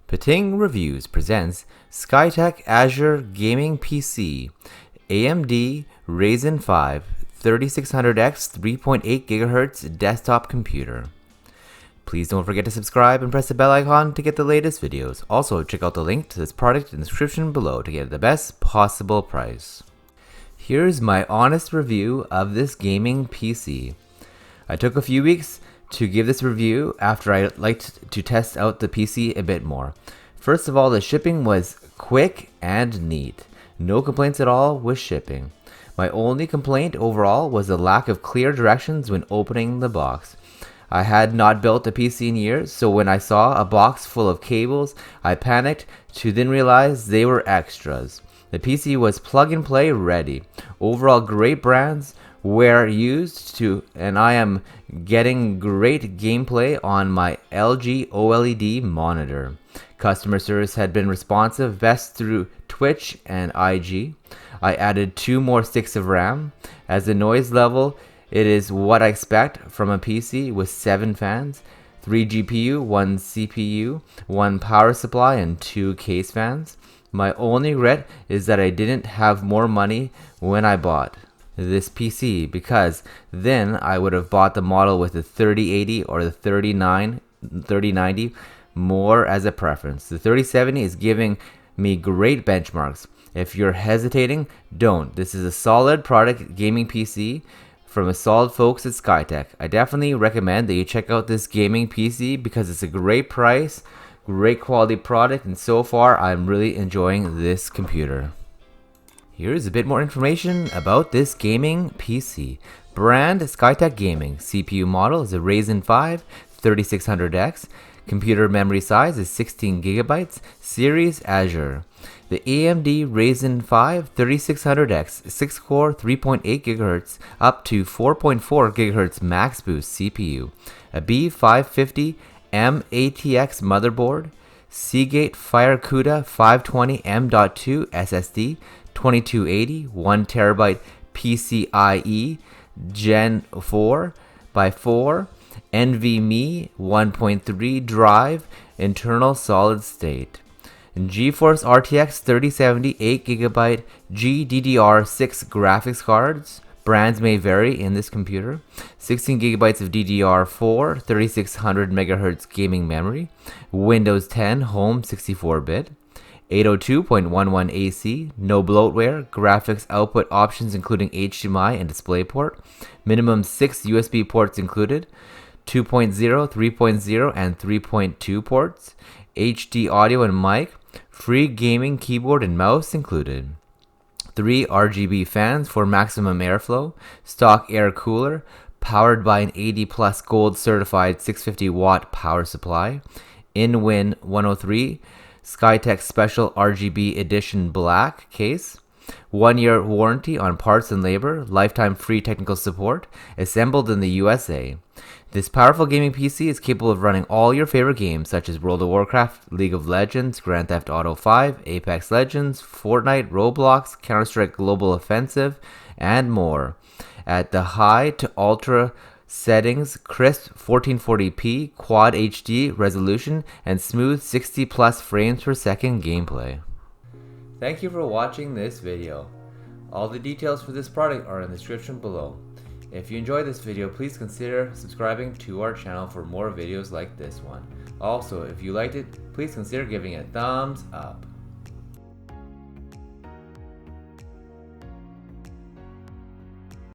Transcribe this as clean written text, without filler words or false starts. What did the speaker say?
Pating Reviews presents Skytech Azure Gaming PC, AMD Ryzen 5 3600X 3.8GHz desktop computer. Please don't forget to subscribe and press the bell icon to get the latest videos. Also, check out the link to this product in the description below to get the best possible price. Here's my honest review of this gaming PC. I took a few weeks to give this review after I liked to test out the PC a bit more. First of all, the shipping was quick and neat. No complaints at all with shipping. My only complaint overall was the lack of clear directions when opening the box. I had not built a PC in years, so when I saw a box full of cables, I panicked to then realize they were extras. The PC was plug and play ready. Overall great brands were used to, and I am getting great gameplay on my LG OLED monitor. Customer service had been responsive best through Twitch and IG. I added 2 more sticks of RAM. As the noise level, it is what I expect from a PC with 7 fans, 3 GPU, 1 CPU, 1 power supply, and 2 case fans. My only regret is that I didn't have more money when I bought this PC, because then I would have bought the model with the 3080 or the 3090 more as a preference. The 3070 is giving me great benchmarks. If you're hesitating, don't. This is a solid product gaming PC from a solid folks at Skytech. I definitely recommend that you check out this gaming PC because it's a great price, great quality product, and so far I'm really enjoying this computer. Here's a bit more information about this gaming PC. Brand Skytech Gaming. CPU model is a Ryzen 5 3600X. Computer memory size is 16GB. Series Azure. The AMD Ryzen 5 3600X 6-core 3.8GHz up to 4.4 GHz Max Boost CPU. A B550 m-ATX motherboard. Seagate FireCuda 520 M.2 SSD. 2280 1TB PCIe Gen4 by 4 NVMe 1.3 drive internal solid state. GeForce RTX 3070 8GB GDDR6 graphics cards. Brands may vary in this computer. 16GB of DDR4 3600MHz gaming memory. Windows 10 Home 64-bit. 802.11 AC, no bloatware, graphics output options including HDMI and DisplayPort, minimum 6 USB ports included, 2.0, 3.0, and 3.2 ports, HD audio and mic, free gaming keyboard and mouse included, 3 RGB fans for maximum airflow, stock air cooler, powered by an 80 plus gold certified 650 watt power supply, InWin 103, Skytech Special RGB Edition Black case, 1-year warranty on parts and labor, lifetime free technical support, assembled in the USA. This powerful gaming PC is capable of running all your favorite games such as World of Warcraft, League of Legends, Grand Theft Auto 5, Apex Legends, Fortnite, Roblox, Counter-Strike Global Offensive, and more. At the high to ultra settings, crisp 1440p quad HD resolution, and smooth 60 plus frames per second gameplay. Thank you for watching this video. All the details for this product are in the description below. If you enjoyed this video, please consider subscribing to our channel for more videos like this one. Also, if you liked it, please consider giving it a thumbs up.